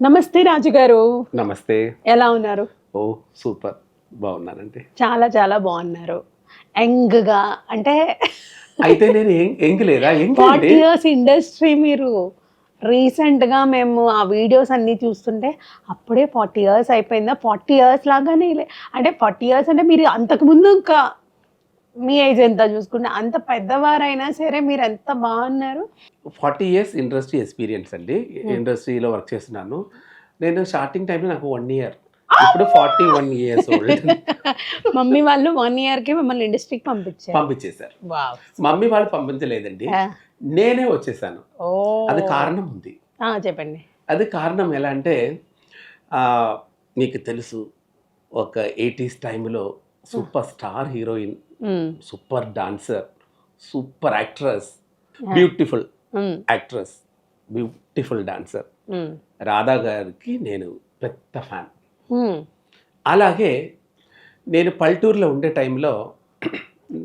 నమస్తే రాజు గారు. నమస్తే. ఎలా ఉన్నారు? ఓ సూపర్ బాగున్నానండి. చాలా చాలా బాగున్నారు. యంగ్‌గా అంటే అయితే నేను యంగ్ లేదా? యంగ్ 40 అండి. ఇయర్స్ ఇండస్ట్రీ మీరు. రీసెంట్‌గా మేము ఆ వీడియోస్ అన్నీ చూస్తుంటే అప్పుడే 40 ఇయర్స్ అయిపోయిందా? 40 ఇయర్స్ లాగానే అంటే 40 ఇయర్స్ అంటే మీరు అంతకుముందు ఇంకా మీ ఏజ్ ఎంత చూసుకుంటే అంత పెద్దవారైనా సరే మీరు ఎంత బాగున్నారు. 40 ఇయర్స్ ఇండస్ట్రీ ఎక్స్పీరియన్స్ అండి. ఇండస్ట్రీలో వర్క్ చేస్తున్నాను. నేను స్టార్టింగ్ టైంలో నాకు 1 ఇయర్. ఇప్పుడు 41 ఇయర్స్ ఓల్డ్. మమ్మీ వాళ్ళు 1 ఇయర్‌కి మిమ్మల్ని ఇండస్ట్రీకి పంపించారు. పంపించేశారు. వావ్! మమ్మీ వాళ్ళు పంపించలేదండి. ఆ! నేనే వచ్చేసాను. అది ఓహ్! కారణం ఉంది. చెప్పండి. అది కారణం ఎలా అంటే మీకు తెలుసు ఒక 80s టైంలో సూపర్ స్టార్ హీరోయిన్, హ్మ్. Super dancer, super actress, Yeah. Beautiful హ్మ్. యాక్ట్రెస్, బ్యూటిఫుల్ డాన్సర్ హ్మ్. రాధా గారికి నేను పెద్ద ఫ్యాన్. హ్మ్. అలాగే నేను పల్టూరులో ఉండే టైంలో,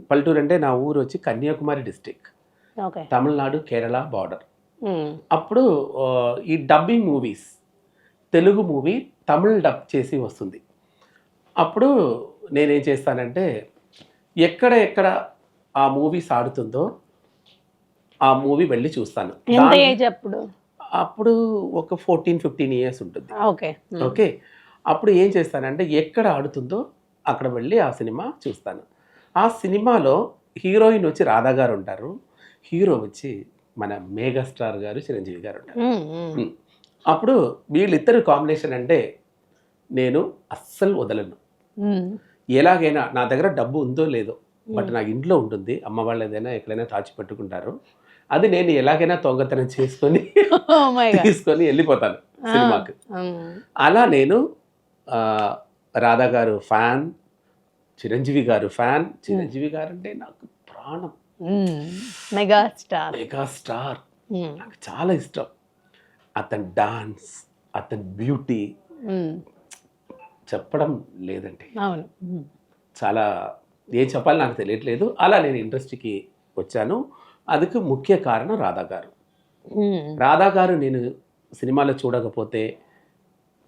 పల్టూరు అంటే నా ఊరు వచ్చి Kanyakumari district, okay. Tamil Nadu Kerala border. హ్మ్. అప్పుడు ఈ dubbing movies, Telugu movie Tamil dub చేసి వస్తుంది. అప్పుడు నేనేం చేస్తానంటే ఎక్కడ ఎక్కడ ఆ మూవీస్ ఆడుతుందో ఆ మూవీ వెళ్ళి చూస్తాను. ఎంత ఏజ్ అప్పుడు? అప్పుడు ఒక 14-15 ఇయర్స్ ఉంటుంది. ఓకే. ఓకే. అప్పుడు ఏం చేస్తానంటే ఎక్కడ ఆడుతుందో అక్కడ వెళ్ళి ఆ సినిమా చూస్తాను. ఆ సినిమాలో హీరోయిన్ వచ్చి రాధా గారు ఉంటారు. హీరో వచ్చి మన మెగాస్టార్ గారు చిరంజీవి గారు ఉంటారు. హ్మ్. అప్పుడు వీళ్ళిద్దరు కాంబినేషన్ అంటే నేను అస్సలు వదలను. ఎలాగైనా నా దగ్గర డబ్బు ఉందో లేదో, బట్ నా ఇంట్లో ఉంటుంది. అమ్మ వాళ్ళు ఏదైనా ఎక్కడైనా దాచిపెట్టుకుంటారు. అది నేను ఎలాగైనా దొంగతనం చేసుకొని తీసుకొని వెళ్ళిపోతాను సినిమాకి. అలా నేను రాధా గారు ఫ్యాన్, చిరంజీవి గారు ఫ్యాన్. చిరంజీవి గారు అంటే నాకు ప్రాణం. మెగాస్టార్. మెగాస్టార్ నాకు చాలా ఇష్టం. అతని డాన్స్, అతని బ్యూటీ చెప్పడం లేదండి. అవును. చాలా ఏం చెప్పాలి నాకు తెలియట్లేదు. అలా నేను ఇండస్ట్రీకి వచ్చాను. అందుకు ముఖ్య కారణం రాధా గారు. రాధా గారు నేను సినిమాలో చూడకపోతే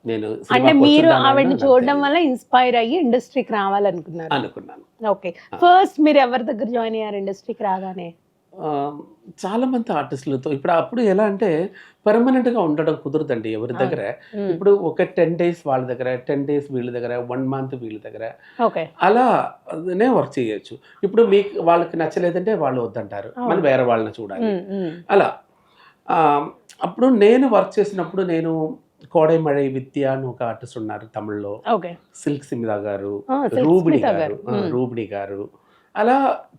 నేను అంటే మీరు ఆవిడని చూడడం వల్ల ఇన్స్పైర్ అయ్యి ఇండస్ట్రీకి రావాలనుకున్నారు అనుకున్నాను. ఓకే. ఫస్ట్ మీరు ఎవరి దగ్గర జాయిన్ అయ్యారు ఇండస్ట్రీకి రాగానే? చాలా మంది ఆర్టిస్టులతో ఇప్పుడు అప్పుడు ఎలా అంటే పర్మనెంట్గా ఉండడం కుదరదండి ఎవరి దగ్గర. ఇప్పుడు ఒక 10 డేస్ వాళ్ళ దగ్గర, 10 డేస్ వీళ్ళ దగ్గర, 1 మంత్ వీళ్ళ దగ్గర, ఓకే. అలానే వర్క్ చేయొచ్చు. ఇప్పుడు మీకు వాళ్ళకి నచ్చలేదంటే వాళ్ళు వద్దంటారు, మనం వేరే వాళ్ళని చూడాలి. అలా అప్పుడు నేను వర్క్ చేసినప్పుడు నేను కోడైమழை విద్య అని ఒక ఆర్టిస్ట్ ఉన్నారు తమిళ్లో, సిల్క్ స్మిత గారు, రూబిణి గారు, అలా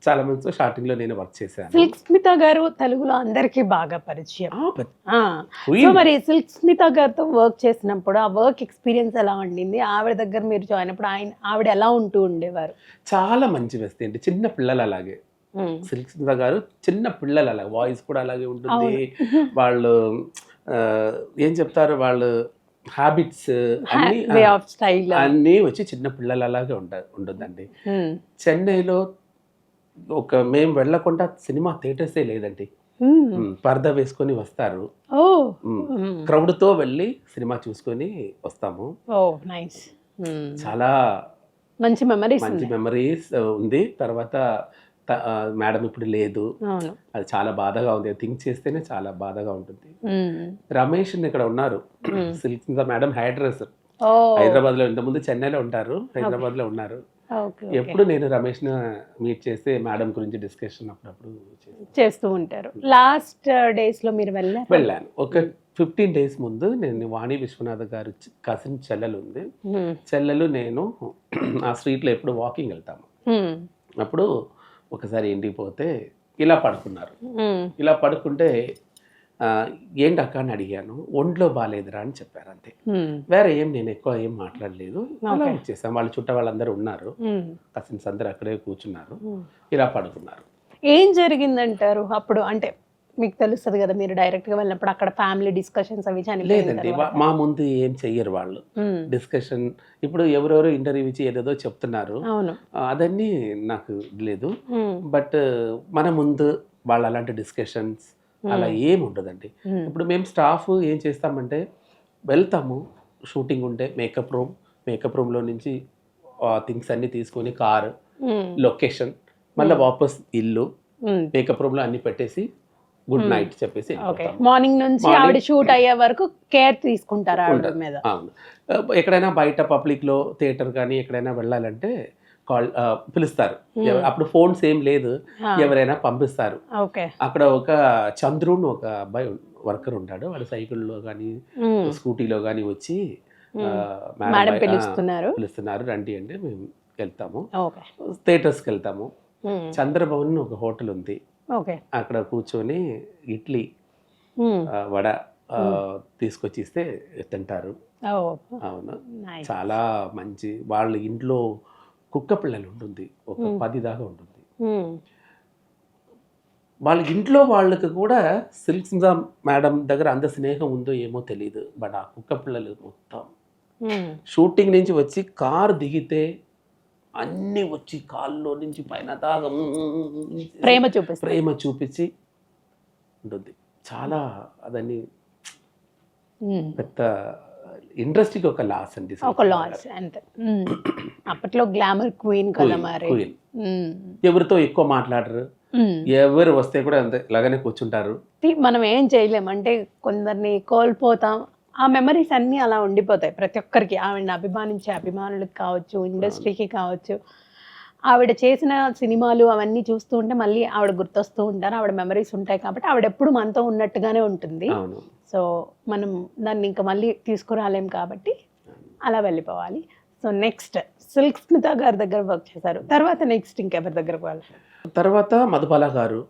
చాలా మందితో స్టార్టింగ్ లో నేను వర్క్ చేశాను. సిల్క్ స్మిత గారు తెలుగులో అందరికీ బాగా పరిచయం. మరి సిల్క్ స్మిత గారితో వర్క్ చేసినప్పుడు ఆ వర్క్ ఎక్స్పీరియన్స్ ఎలా ఉండింది? ఆవిడ దగ్గర మీరు జాయిన్ అయినప్పుడు ఆవిడ ఎలా ఉంటూ ఉండేవారు? చాలా మంచి వ్యక్తి అండి. చిన్న పిల్లలు అలాగే. సిల్క్ స్మిత గారు చిన్న పిల్లలు అలాగే, వాయిస్ కూడా అలాగే ఉంటుంది. వాళ్ళు ఏం చెప్తారు, వాళ్ళు హ్యాబిట్స్ అన్నీ వచ్చి చిన్న పిల్లలు అలాగే ఉంటుందండి. చెన్నైలో మేము వెళ్ళకుండా సినిమా థియేటర్సే లేదండి. పరదా వేసుకొని వస్తారు, క్రౌడ్తో వెళ్ళి సినిమా చూసుకొని వస్తాము. చాలా మంచి మెమరీస్ ఉంది. తర్వాత మేడం ఇప్పుడు లేదు, అది చాలా బాధగా ఉంది. థింక్ చేస్తేనే చాలా బాధగా ఉంటుంది. రమేష్ ఇక్కడ ఉన్నారు, silk madam hair dresser, Hyderabad లో, ఇంతకుముందు చెన్నైలో ఉంటారు, హైదరాబాద్ లో ఉన్నారు. ఎప్పుడు నేను రమేష్ మీట్ చేస్తే మేడం గురించి డిస్కషన్ అప్పుడప్పుడు చేస్తూ ఉంటారు. లాస్ట్ డేస్ లో మీరు వెళ్ళాను. ఒక 15 డేస్ ముందు నేను వాణి విశ్వనాథ్ గారు కజిన్ చెల్లెలు ఉంది, చెల్లెలు నేను ఆ స్ట్రీట్ లో ఎప్పుడు వాకింగ్ వెళ్తాము. అప్పుడు ఒకసారి ఇంటికి పోతే ఇలా పడుకున్నారు. ఇలా పడుకుంటే ఏంటి అక్క అని అడిగాను. ఒంట్లో బాగాలేదురా అని చెప్పారు, అంతే. వేరే నేను ఎక్కువ ఏం మాట్లాడలేదు. అలా వచ్చేసాం. వాళ్ళ చుట్టూ వాళ్ళందరూ ఉన్నారు, కజిన్స్ అందరూ అక్కడే కూర్చున్నారు, ఇలా పడుకున్నారు. ఏం జరిగిందంటారు అప్పుడు? అంటే మీకు తెలుస్తుంది కదా, మీరు డైరెక్ట్ గా వెళ్ళినప్పుడు అక్కడ ఫ్యామిలీ డిస్కషన్స్ అవి లేదండి, మా ముందు ఏం చెయ్యరు వాళ్ళు డిస్కషన్. ఇప్పుడు ఎవరెవరో ఇంటర్వ్యూ ఇచ్చి ఏదేదో చెప్తున్నారు, అదన్నీ నాకు లేదు. బట్ మన ముందు వాళ్ళు అలాంటి డిస్కషన్స్ అలా ఏమి ఉండదండి. ఇప్పుడు మేము స్టాఫ్ ఏం చేస్తామంటే వెళ్తాము. షూటింగ్ ఉంటే మేకప్ రూమ్లో నుంచి థింగ్స్ అన్నీ తీసుకొని కారు, లొకేషన్, మళ్ళీ వాపస్ ఇల్లు, మేకప్ రూమ్లో అన్ని పెట్టేసి గుడ్ నైట్ చెప్పేసి ఓకే. మార్నింగ్ నుంచి ఆవిడ షూట్ అయ్యే వరకు కేర్ తీసుకుంటారు ఆవిడ మీద. అవును. ఎక్కడైనా బయట పబ్లిక్లో థియేటర్ కానీ ఎక్కడైనా వెళ్ళాలంటే పిలుస్తారు. అప్పుడు ఫోన్స్ ఏం లేదు, ఎవరైనా పంపిస్తారు. ఓకే. అక్కడ ఒక చంద్రుని ఒక అబ్బాయి వర్కర్ ఉంటాడు. వాడు సైకిల్లో కానీ స్కూటీలో కానీ వచ్చి మేడం పిలుస్తున్నారు రండి అంటే మేము వెళ్తాము. ఓకే. థియేటర్స్కి వెళ్తాము. చంద్రభవన్ ఒక హోటల్ ఉంది, ఓకే. అక్కడ కూర్చొని ఇడ్లీ వడ తీసుకొచ్చి ఇస్తే తింటారు. అవును, చాలా మంచి. వాళ్ళ ఇంట్లో కుక్క పిల్లలు ఉంటుంది, ఒక 10 దాకా ఉంటుంది. వాళ్ళ ఇంట్లో వాళ్ళకి కూడా సిల్క్ మేడం దగ్గర అంత స్నేహం ఉందో ఏమో తెలియదు. బట్ ఆ కుక్క పిల్లలు మొత్తం షూటింగ్ నుంచి వచ్చి కారు దిగితే అన్నీ వచ్చి కాల్లో నుంచి పైన దాకా ప్రేమ చూపించి ఉంటుంది. చాలా అదని పెద్ద ఇండస్ట్రీకి ఒక లాస్ అండి. ఒక లాస్ అంతే. అప్పట్లో గ్లామర్ క్వీన్ కదా మరి. ఎవరితో ఎక్కువ మాట్లాడరు, ఎవరు వస్తే కూడా అంతే ఇలాగనే కూర్చుంటారు. మనం ఏం చేయలేం, అంటే కొందరిని కోల్పోతాం. ఆ మెమరీస్ అన్నీ అలా ఉండిపోతాయి ప్రతి ఒక్కరికి. ఆవిడని అభిమానించే అభిమానులకు కావచ్చు, ఇండస్ట్రీకి కావచ్చు. ఆవిడ చేసిన సినిమాలు అవన్నీ చూస్తూ ఉంటే మళ్ళీ ఆవిడ గుర్తొస్తూ ఉంటారు. ఆవిడ మెమరీస్ ఉంటాయి కాబట్టి ఆవిడ ఎప్పుడు మనతో ఉన్నట్టుగానే ఉంటుంది. సో మనం దాన్ని ఇంకా మళ్ళీ తీసుకురాలేం కాబట్టి అలా వెళ్ళిపోవాలి. సో నెక్స్ట్ సిల్క్ స్మిత గారి దగ్గర వర్క్ చేశారు. తర్వాత నెక్స్ట్ ఇంకెవరి దగ్గర పోవాలి? తర్వాత మధుబాల గారు,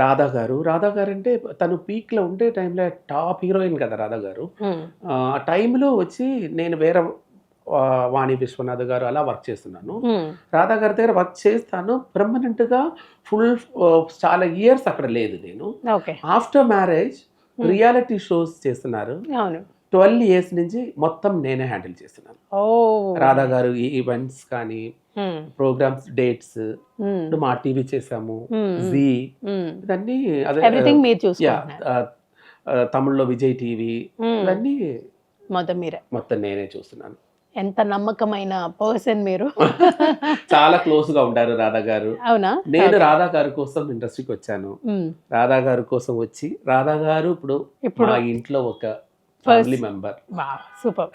రాధా గారు. రాధా గారు అంటే తను పీక్లో ఉండే టైంలో టాప్ హీరోయిన్ కదా రాధా గారు. ఆ టైంలో వచ్చి నేను వేరే వాణి విశ్వనాథ్ గారు అలా వర్క్ చేస్తున్నాను. రాధా గారి దగ్గర వర్క్ చేస్తాను పర్మనెంట్గా ఫుల్ చాలా ఇయర్స్ అక్కడ లేదు నేను. ఆఫ్టర్ మ్యారేజ్ రియాలిటీ షోస్ చేస్తున్నారు. 12 years నుంచి మొత్తం నేనే హ్యాండిల్ చేస్తున్నాను. రాధా గారు ఈవెంట్స్ కానీ ప్రోగ్రామ్స్ డేట్స్, మా టీవీ చేసాము, జీ, ఇవన్నీ తమిళ్లో విజయ్ టీవీ, ఇవన్నీ మొత్తం నేనే చూస్తున్నాను. ఎంత నమ్మకమైన పర్సన్ మీరు. చాలా క్లోజ్ గా ఉంటారు రాధా గారు. అవునా? నేను రాధా గారి కోసం ఇండస్ట్రీకి వచ్చాను. రాధా గారి కోసం వచ్చి రాధా గారు ఇప్పుడు మా ఇంట్లో ఒక ఫ్యామిలీ మెంబర్. సూపర్.